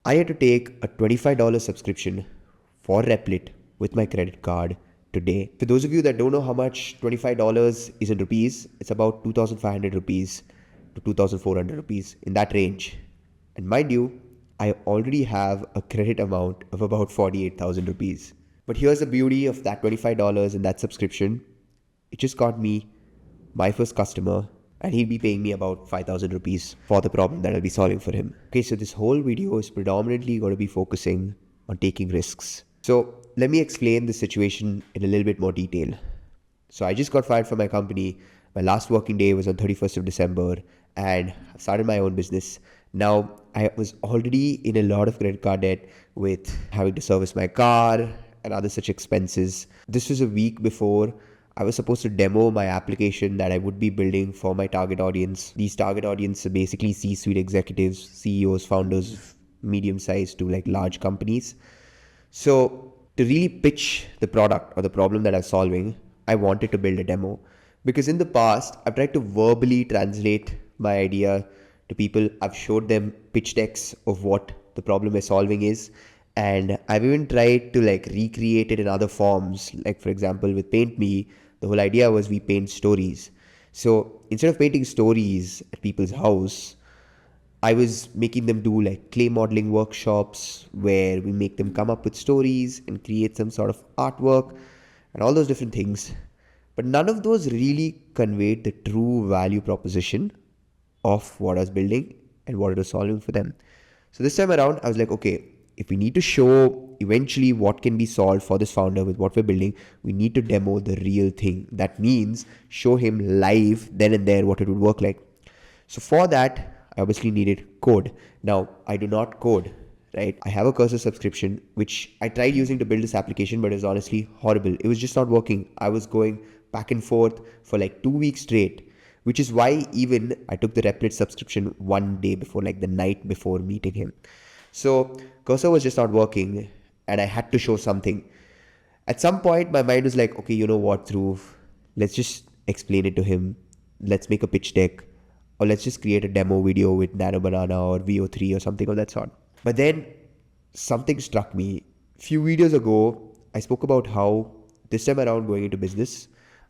I had to take a $25 subscription for Replit with my credit card today. For those of you that don't know how much $25 is in rupees, it's about 2,500 rupees to 2,400 rupees, in that range. And mind you, I already have a credit amount of about 48,000 rupees. But here's the beauty of that $25 and that subscription. It just got me my first customer, and he'll be paying me about 5,000 rupees for the problem that I'll be solving for him. Okay, so this whole video is predominantly going to be focusing on taking risks. So let me explain the situation in a little bit more detail. So I just got fired from my company. My last working day was on 31st of December, and I've started my own business. Now, I was already in a lot of credit card debt with having to service my car and other such expenses. This was a week before I was supposed to demo my application that I would be building for my target audience. These target audience are basically C-suite executives, CEOs, founders, medium-sized to like large companies. So to really pitch the product or the problem that I'm solving, I wanted to build a demo. Because in the past, I've tried to verbally translate my idea to people. I've showed them pitch decks of what the problem we're solving is. And I've even tried to like recreate it in other forms. Like for example, with Paint Me, the whole idea was we paint stories. So instead of painting stories at people's house, I was making them do like clay modeling workshops where we make them come up with stories and create some sort of artwork and all those different things. But none of those really conveyed the true value proposition of what I was building and what it was solving for them. So this time around, I was like, okay, if we need to show eventually what can be solved for this founder with what we're building, we need to demo the real thing. That means show him live then and there what it would work like. So for that, I obviously needed code. Now, I do not code, right? I have a Cursor subscription, which I tried using to build this application, but it was honestly horrible. It was just not working. I was going back and forth for like 2 weeks straight, which is why even I took the Replit subscription one day before, like the night before meeting him. So Cursor was just not working and I had to show something. At some point, my mind was like, okay, you know what, Dhruv, let's just explain it to him. Let's make a pitch deck, or let's just create a demo video with Nano Banana or VO3 or something of that sort. But then something struck me. A few videos ago, I spoke about how this time around going into business,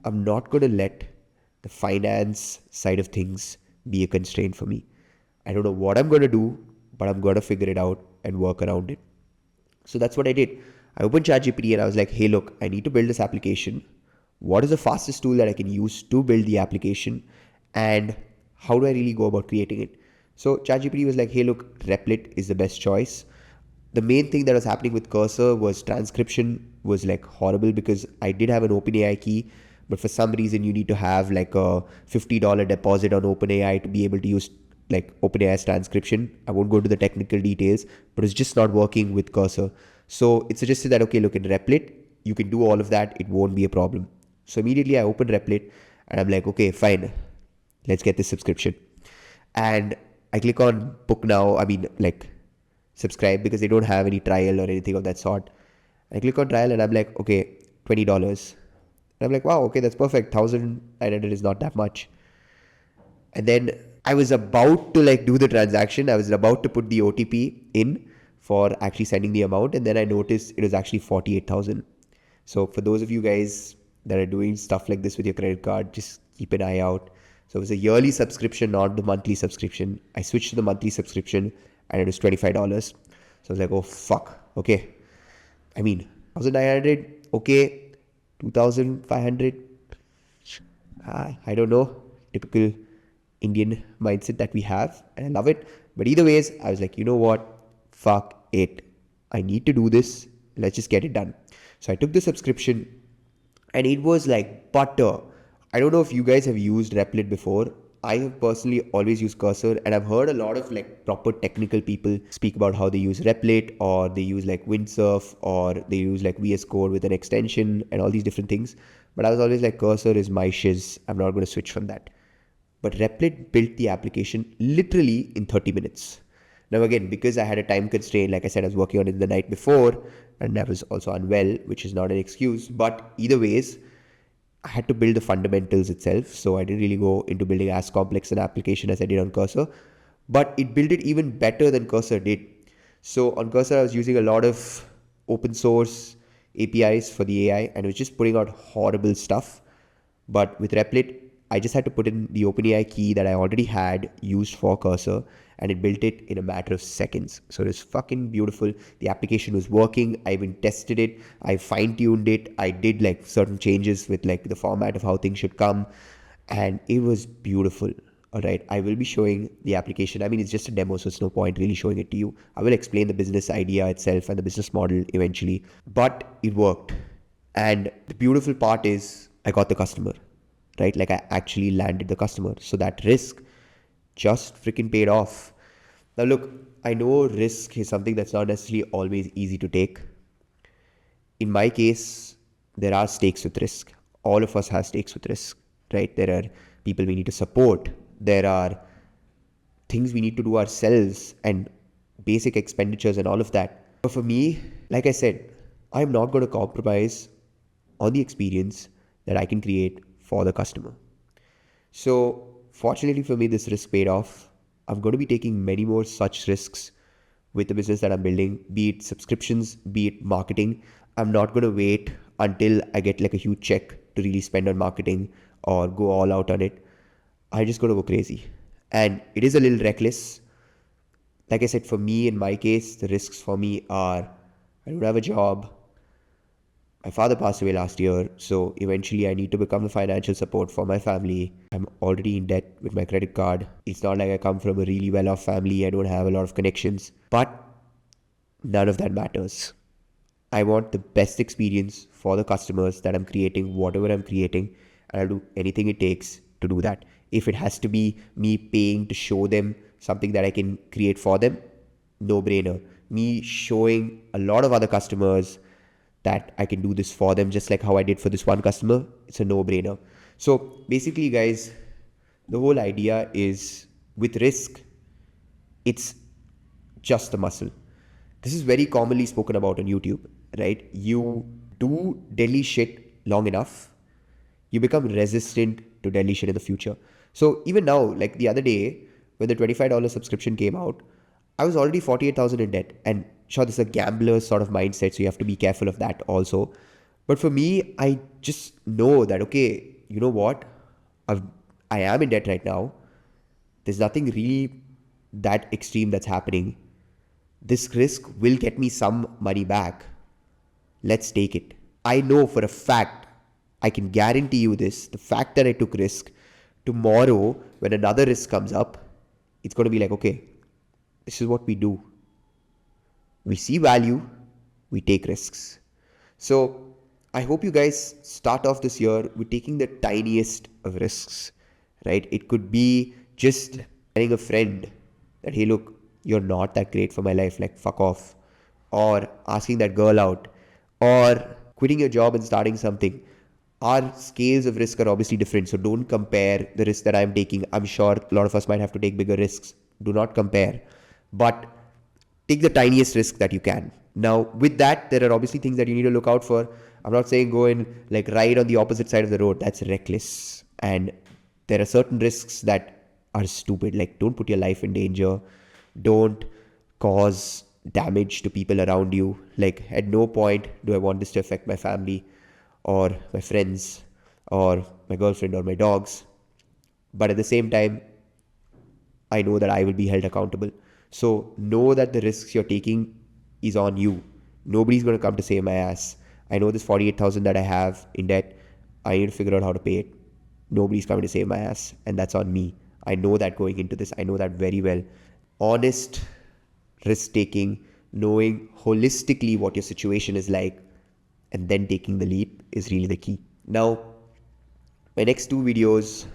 I'm not going to let the finance side of things be a constraint for me. I don't know what I'm going to do, but I'm going to figure it out and work around it. So that's what I did. I opened ChatGPT and I was like, hey, look, I need to build this application. What is the fastest tool that I can use to build the application? And how do I really go about creating it? So ChatGPT was like, hey, look, Replit is the best choice. The main thing that was happening with Cursor was transcription was like horrible because I did have an OpenAI key, but for some reason you need to have like a $50 deposit on OpenAI to be able to use like OpenAI's transcription. I won't go into the technical details, but it's just not working with Cursor. So it suggested that, okay, look, in Replit, you can do all of that. It won't be a problem. So immediately I opened Replit and I'm like, okay, fine. Let's get this subscription. And I click on book now. I mean, like subscribe because they don't have any trial or anything of that sort. I click on trial and I'm like, okay, $20. And I'm like, wow, okay, that's perfect. 1,900 is not that much. And then I was about to like do the transaction. I was about to put the OTP in for actually sending the amount. And then I noticed it was actually 48,000. So for those of you guys that are doing stuff like this with your credit card, just keep an eye out. So it was a yearly subscription, not the monthly subscription. I switched to the monthly subscription and it was $25. So I was like, oh, fuck. Okay. I mean, 1,900. Okay. 2,500. I don't know. Typical Indian mindset that we have. And I love it. But either ways, I was like, you know what? Fuck it. I need to do this. Let's just get it done. So I took the subscription and it was like butter. I don't know if you guys have used Replit before. I have personally always used Cursor, and I've heard a lot of like proper technical people speak about how they use Replit, or they use like Windsurf, or they use like VS Code with an extension and all these different things. But I was always like, Cursor is my shiz. I'm not going to switch from that. But Replit built the application literally in 30 minutes. Now again, because I had a time constraint, like I said, I was working on it the night before and I was also unwell, which is not an excuse. But either ways, I had to build the fundamentals itself. So I didn't really go into building as complex an application as I did on Cursor. But it built it even better than Cursor did. So on Cursor, I was using a lot of open source APIs for the AI, and it was just putting out horrible stuff. But with Replit, I just had to put in the OpenAI key that I already had used for Cursor, and it built it in a matter of seconds. So it was fucking beautiful. The application was working. I even tested it. I fine-tuned it. I did like certain changes with like the format of how things should come, and it was beautiful. All right, I will be showing the application. I mean, it's just a demo, so it's no point really showing it to you. I will explain the business idea itself and the business model eventually, but it worked. And the beautiful part is I got the customer, right? Like I actually landed the customer. So that risk just freaking paid off. Now, look, I know risk is something that's not necessarily always easy to take. In my case, there are stakes with risk. All of us have stakes with risk, right? There are people we need to support. There are things we need to do ourselves and basic expenditures and all of that. But for me, like I said, I'm not going to compromise on the experience that I can create for the customer. So fortunately for me, this risk paid off. I'm going to be taking many more such risks with the business that I'm building, be it subscriptions, be it marketing. I'm not going to wait until I get like a huge check to really spend on marketing or go all out on it. I'm just going to go crazy. And it is a little reckless. Like I said, for me, in my case, the risks for me are I don't have a job. My father passed away last year, so eventually I need to become the financial support for my family. I'm already in debt with my credit card. It's not like I come from a really well-off family. I don't have a lot of connections, but none of that matters. I want the best experience for the customers that I'm creating, whatever I'm creating, and I'll do anything it takes to do that. If it has to be me paying to show them something that I can create for them, no brainer. Me showing a lot of other customers that I can do this for them, just like how I did for this one customer, it's a no-brainer. So basically, guys, the whole idea is with risk, it's just a muscle. This is very commonly spoken about on YouTube, right? You do deadly shit long enough, you become resistant to deadly shit in the future. So even now, like the other day, when the $25 subscription came out, I was already 48,000 in debt. And sure, this is a gambler's sort of mindset, so you have to be careful of that also. But for me, I just know that, okay, you know what? I am in debt right now. There's nothing really that extreme that's happening. This risk will get me some money back. Let's take it. I know for a fact, I can guarantee you this, the fact that I took risk, tomorrow when another risk comes up, it's going to be like, okay, this is what we do. We see value, we take risks. So I hope you guys start off this year with taking the tiniest of risks, right? It could be just telling a friend that, hey, look, you're not that great for my life, like fuck off. Or asking that girl out. Or quitting your job and starting something. Our scales of risk are obviously different, so don't compare the risk that I'm taking. I'm sure a lot of us might have to take bigger risks. Do not compare. But take the tiniest risk that you can. Now, with that, there are obviously things that you need to look out for. I'm not saying go and like ride on the opposite side of the road. That's reckless. And there are certain risks that are stupid. Like don't put your life in danger. Don't cause damage to people around you. Like at no point do I want this to affect my family or my friends or my girlfriend or my dogs. But at the same time, I know that I will be held accountable. So know that the risks you're taking is on you. Nobody's going to come to save my ass. I know this 48,000 that I have in debt. I need to figure out how to pay it. Nobody's coming to save my ass, and that's on me. I know that going into this. I know that very well. Honest risk taking, knowing holistically what your situation is like, and then taking the leap is really the key. Now, my next two videos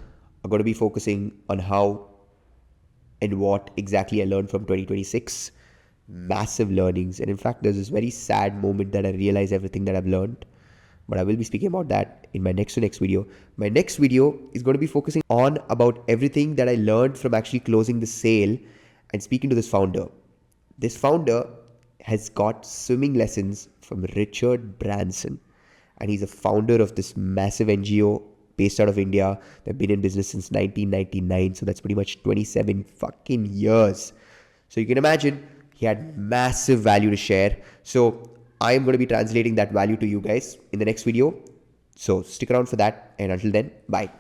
are going to be focusing on how and what exactly I learned from 2026. Massive learnings. And in fact, there's this very sad moment that I realize everything that I've learned. But I will be speaking about that in my next video. My next video is going to be focusing on about everything that I learned from actually closing the sale and speaking to this founder. This founder has got swimming lessons from Richard Branson. And he's a founder of this massive NGO based out of India. They've been in business since 1999. So that's pretty much 27 fucking years. So you can imagine He had massive value to share. So I am going to be translating that value to you guys in the next video. So stick around for that. And until then, bye.